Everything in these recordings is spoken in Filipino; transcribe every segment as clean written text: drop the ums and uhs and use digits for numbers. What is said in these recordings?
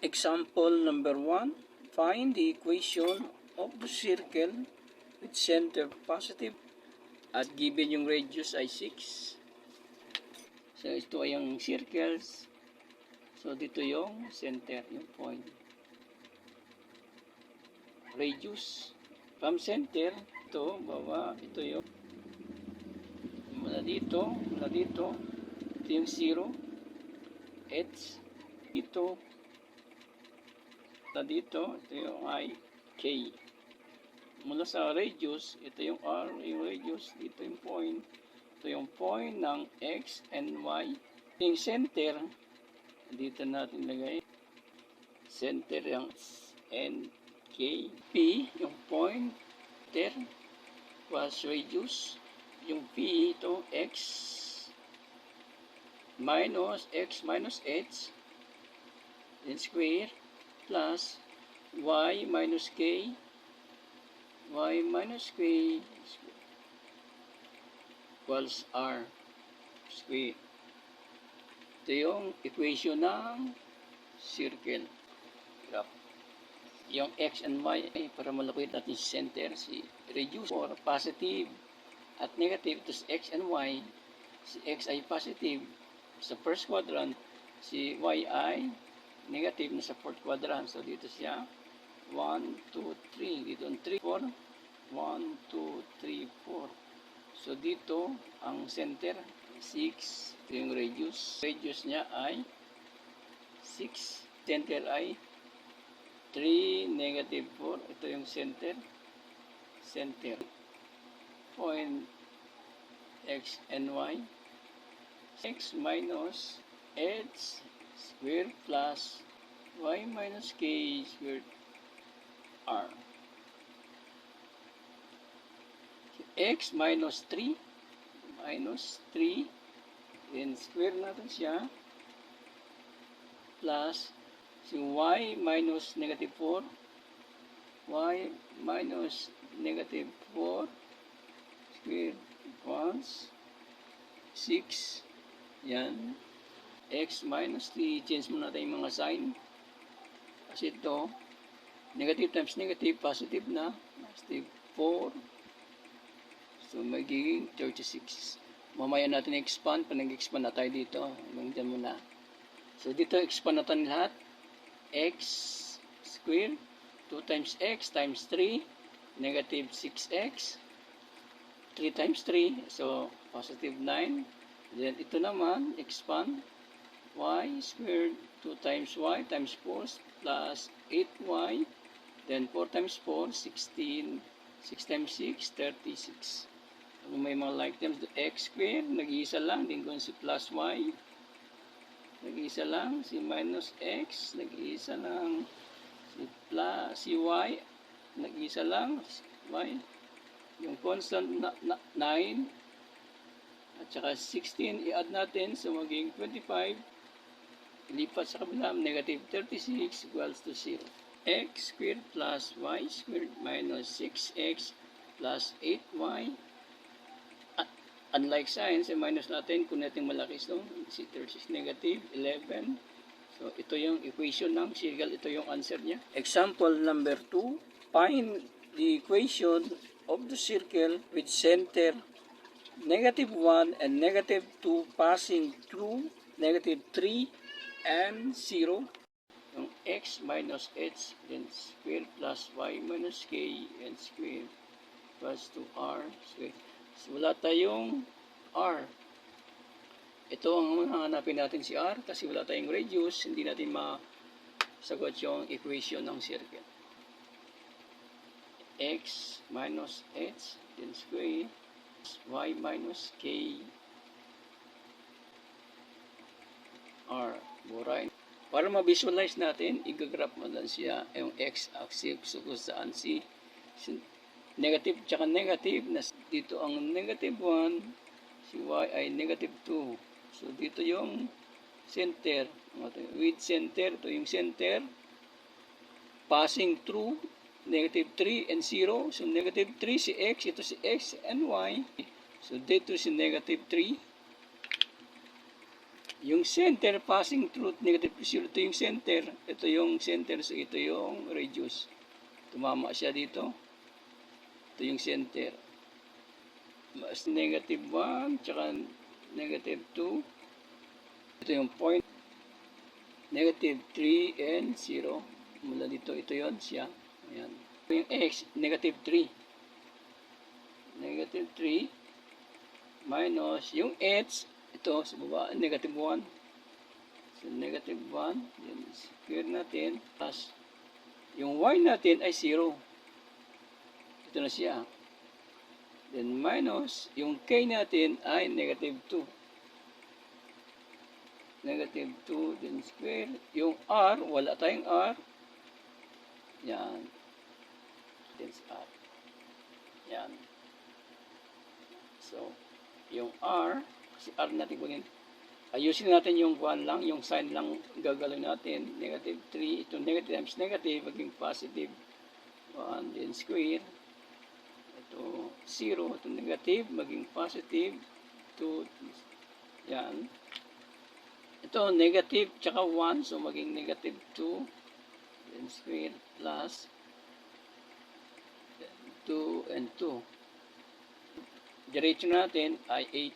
Example number 1. Find the equation of the circle with center positive at given yung radius ay 6. So ito ay yung circles. So dito yung center, yung point. Radius. From center, ito, baba, ito yung mula dito, ito yung 0, h, dito, ito yung I, K. Mula sa radius, ito yung R, yung radius, dito yung point. Ito yung point ng X and Y. Yung center, dito natin lagay. Center yung N, K. P, yung point, there, was radius. Yung P, ito, X, minus X minus H, then square, plus Y minus K, Y minus K equals R square. Ito yung equation ng circle. Yung X and Y ay para malapit natin si center, si radius or positive at negative, ito si X and Y. Si X ay positive sa first quadrant, si Y ay negative na sa fourth quadrant. So dito siya 1, 2, 3. Dito ang 3, 4. 1, 2, 3, 4. So dito ang center 6. Ito yung radius. Radius niya ay 6. Center ay 3, negative 4. Ito yung center. Center. Point X and Y. X minus H squared plus Y minus K squared R. X minus 3 then square natin siya plus si Y minus negative 4 Y minus negative 4 squared equals 6. Yan. X minus 3. Change muna natin yung mga sign. Kasi ito, negative times negative, positive na. Positive 4. So, magiging 36. Mamaya natin i-expand. Pag nag-expand na tayo dito, hanggang dyan muna. So, dito expand natin lahat. X squared. 2 times X times 3. Negative 6X. 3 times 3. So, positive 9. Then, ito naman, expand. Y squared 2 times Y times 4 plus 8Y. Then, 4 times 4, 16. 6 times 6, 36. Kung may mga like terms, X squared, nag-iisa lang. Then, kung si plus Y, nag-iisa lang. Si minus X, nag-iisa lang. Si Y, nag-iisa lang. Y. Yung constant 9. At saka 16, i-add natin. So, magiging 25. Ilipat sa kabila, negative 36 equals to 0. X squared plus Y squared minus 6X plus 8Y. Unlike sign, sa minus natin, kung natin malaki ito, si 36 negative 11. So, ito yung equation ng circle. Ito yung answer niya. Example number 2. Find the equation of the circle with center negative 1 and negative 2 passing through negative 3 and 0. Yung X minus H then square plus Y minus K and square plus 2R square. So, wala tayong R. Ito ang hanapin natin si R kasi wala tayong radius. Hindi natin masagot yung equation ng circle. X minus H then square Y minus K R. Buray. Para ma-visualize natin, i-graph mo lang siya yung x-axis kung saan si negative tsaka negative. Dito ang negative 1, si y ay negative 2. So, dito yung center. With center, ito yung center. Passing through negative 3 and 0. So, negative 3 si x, ito si x and y. So, dito si negative 3. Yung center passing through negative 0, ito yung center. Ito yung center, so ito yung radius. Tumama siya dito. Ito yung center. Mas negative 1, tsaka negative 2. Ito yung point. Negative 3 and 0. Mula dito, ito yon siya. Ayan. Ito yung x, negative 3. Negative 3 minus yung h, ito sa baba, negative 1. So, negative 1, yan, square natin, plus yung y natin ay 0. Ito na siya. Then minus, yung k natin ay negative 2. Negative 2, then square. Yung r, wala tayong r. Yan. Then r. Yan. So, yung r, kasi r natin kunin. Ayusin natin yung 1 lang, yung sign lang gagawin natin. Negative 3, ito negative times negative, maging positive 1, then square. Ito 0, ito negative, maging positive 2. Yan. Ito negative, tsaka 1, so maging negative 2, then square, plus 2 and 2. Diretso natin ay 8.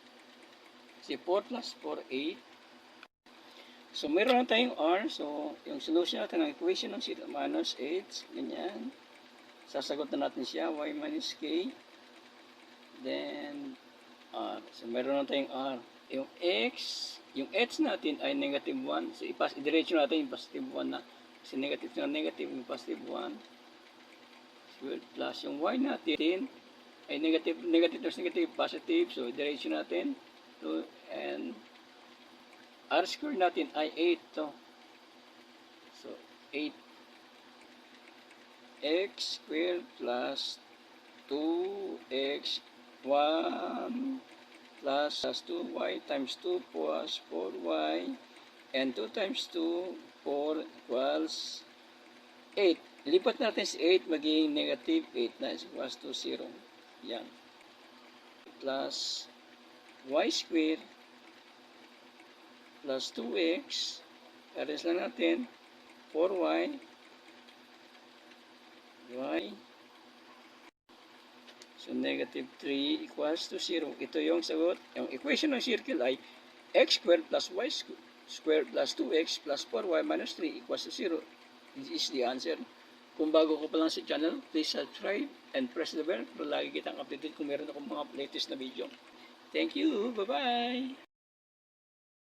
Kasi 4 plus 4, 8. So, meron na tayong r. So, yung solution natin ng equation ng zeta minus 8. Ganyan. Sasagot na natin siya. Y minus k. Then, r. So, meron na tayong r. Yung x, yung h natin ay negative 1. So, i-diretso natin yung positive 1 na. Kasi negative na negative, yung positive 1. So, plus yung y natin ay negative, negative times negative, positive. So, diretso natin. So, and r square natin ay 8 to. So, 8x squared plus 2x 1 plus 2y times 2 plus 4y and 2 times 2, 4 equals 8. Lipat natin si 8 maging negative 8 na equals to 0. Yan. Plus y squared plus 2x, aris lang natin, 4y, y, so negative 3 equals to 0. Ito yung sagot. Yung equation ng circle ay x squared plus y squared plus 2x plus 4y minus 3 equals to 0. This is the answer. Kung bago ko pa lang sa channel, please subscribe and press the bell para lagi kitang updated kung meron akong mga latest na video. Thank you. Bye-bye.